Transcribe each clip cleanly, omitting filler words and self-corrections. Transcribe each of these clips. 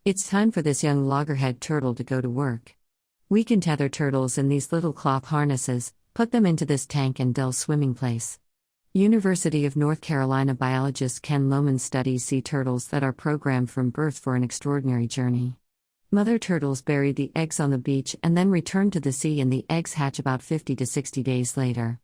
It's time for this young loggerhead turtle to go to work. We can tether turtles in these little cloth harnesses, put them into this tank and dull swimming place. University of North Carolina biologist Ken Lohman studies sea turtles that are programmed from birth for an extraordinary journey. Mother turtles bury the eggs on the beach and then return to the sea, and the eggs hatch about 50 to 60 days later.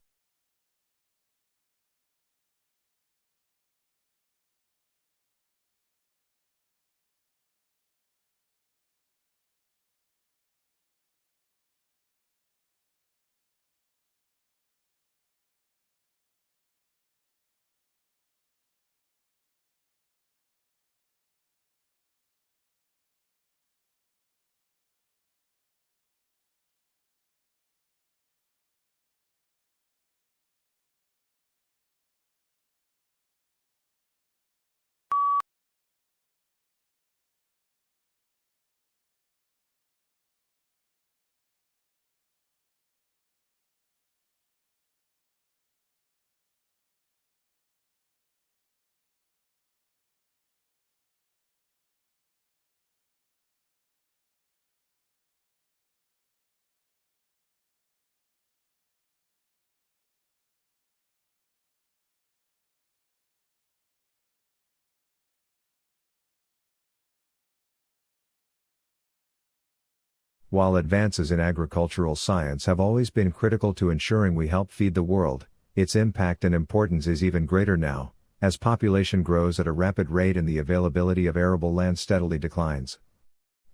While advances in agricultural science have always been critical to ensuring we help feed the world, its impact and importance is even greater now, as population grows at a rapid rate and the availability of arable land steadily declines.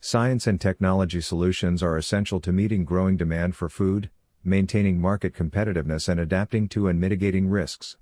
Science and technology solutions are essential to meeting growing demand for food, maintaining market competitiveness, and adapting to and mitigating risks.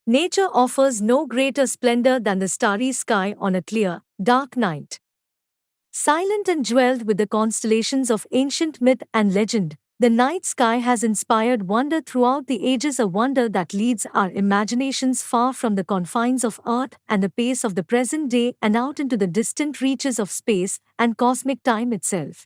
Nature offers no greater splendor than the starry sky on a clear, dark night. Silent and jeweled with the constellations of ancient myth and legend, the night sky has inspired wonder throughout the ages, a wonder that leads our imaginations far from the confines of Earth and the pace of the present day and out into the distant reaches of space and cosmic time itself.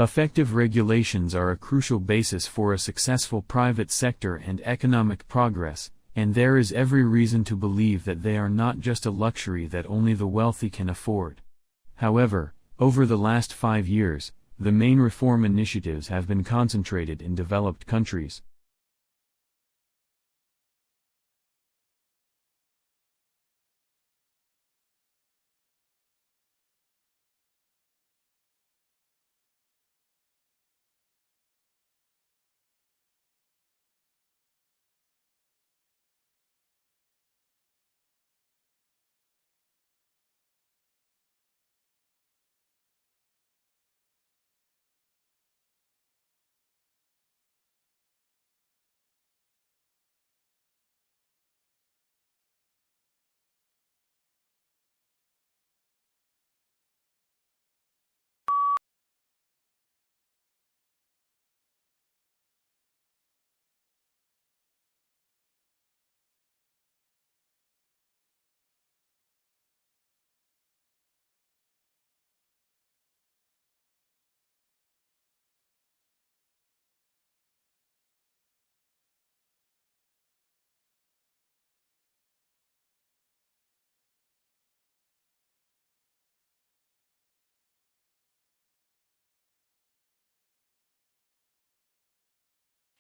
Effective regulations are a crucial basis for a successful private sector and economic progress, and there is every reason to believe that they are not just a luxury that only the wealthy can afford. However, over the last 5 years, the main reform initiatives have been concentrated in developed countries.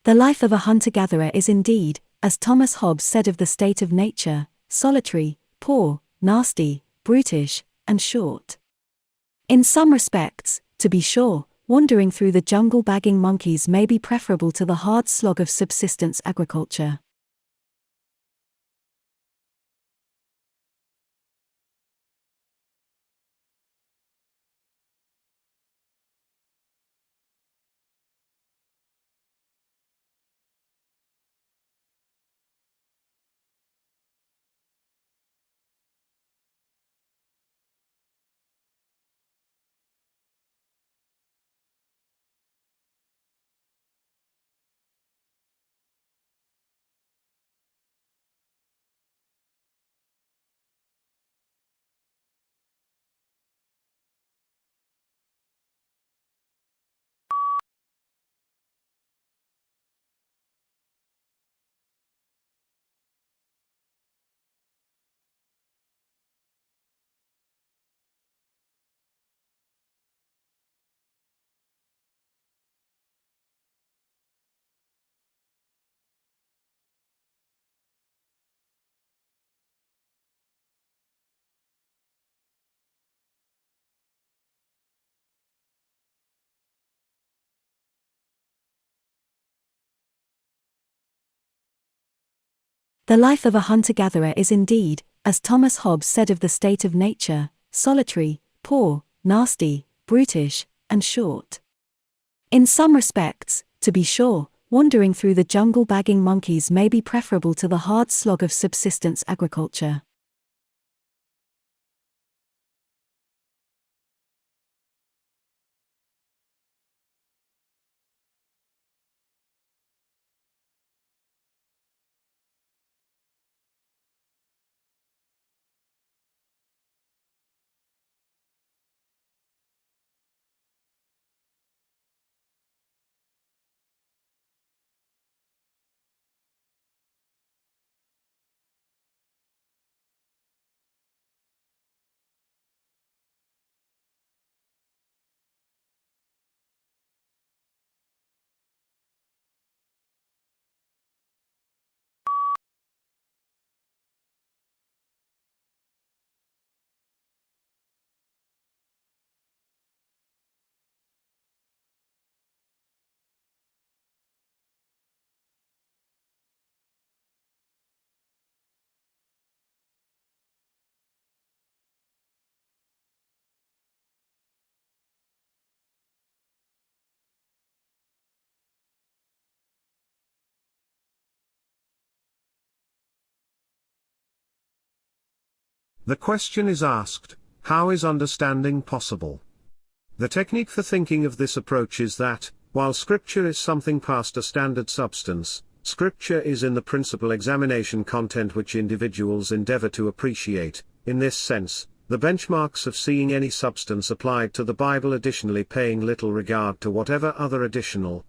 The life of a hunter-gatherer is indeed, as Thomas Hobbes said of the state of nature, solitary, poor, nasty, brutish, and short. In some respects, to be sure, wandering through the jungle bagging monkeys may be preferable to the hard slog of subsistence agriculture. The life of a hunter-gatherer is indeed, as Thomas Hobbes said of the state of nature, solitary, poor, nasty, brutish, and short. In some respects, to be sure, wandering through the jungle bagging monkeys may be preferable to the hard slog of subsistence agriculture. The question is asked, how is understanding possible? The technique for thinking of this approach is that, while scripture is something past a standard substance, scripture is in the principal examination content which individuals endeavor to appreciate. In this sense, the benchmarks of seeing any substance applied to the Bible, additionally paying little regard to whatever other additional,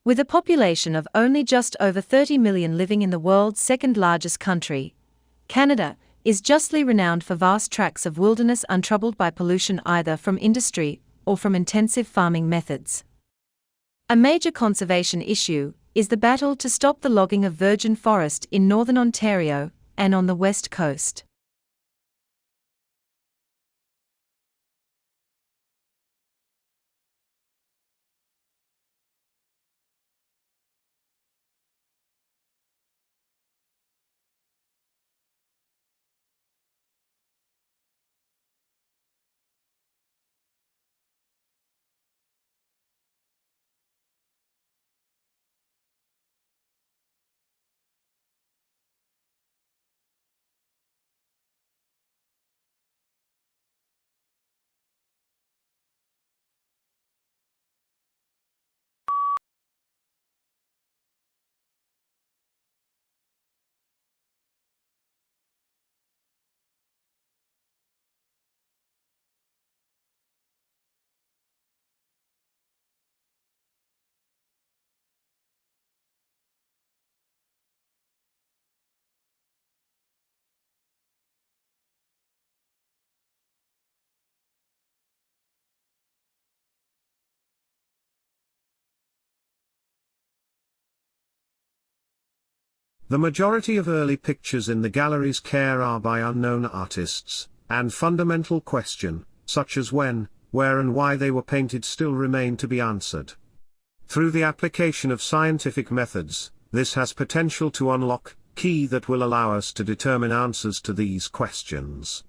With a population of only just over 30 million living in the world's second largest country, Canada is justly renowned for vast tracts of wilderness untroubled by pollution either from industry or from intensive farming methods. A major conservation issue is the battle to stop the logging of virgin forest in northern Ontario, and on the west coast. The majority of early pictures in the gallery's care are by unknown artists, and fundamental question, such as when, where and why they were painted still remain to be answered. Through the application of scientific methods, this has potential to unlock key that will allow us to determine answers to these questions.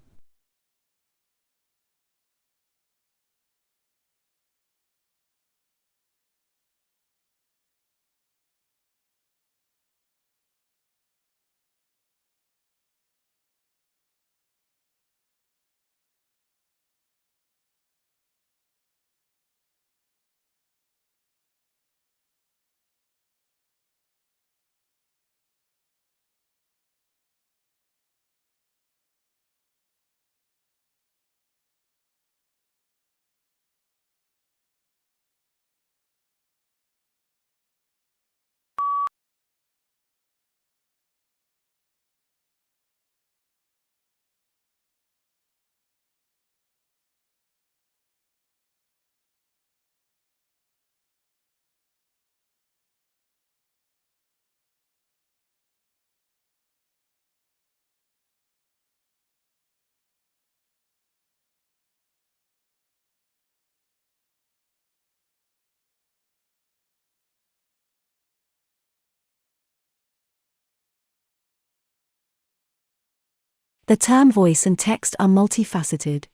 The term voice and text are multifaceted.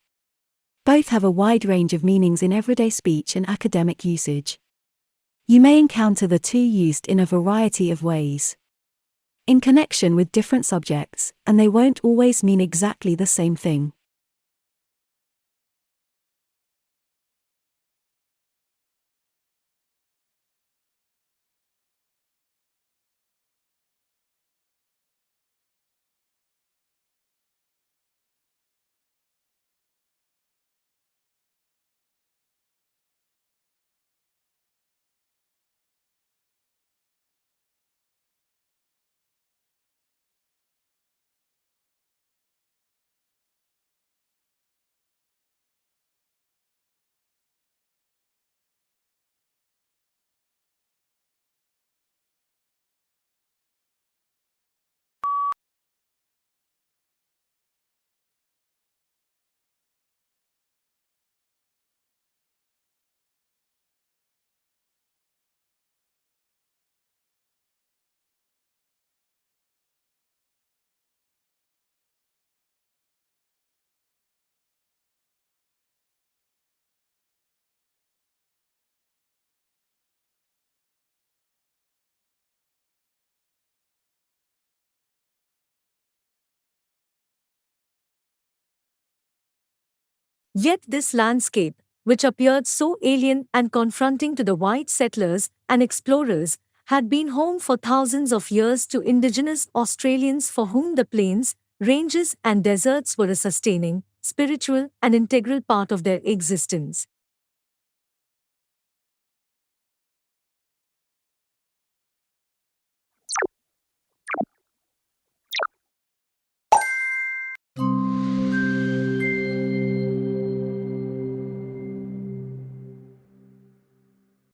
Both have a wide range of meanings in everyday speech and academic usage. You may encounter the two used in a variety of ways, in connection with different subjects, and they won't always mean exactly the same thing. Yet this landscape, which appeared so alien and confronting to the white settlers and explorers, had been home for thousands of years to indigenous Australians for whom the plains, ranges, and deserts were a sustaining, spiritual, and integral part of their existence.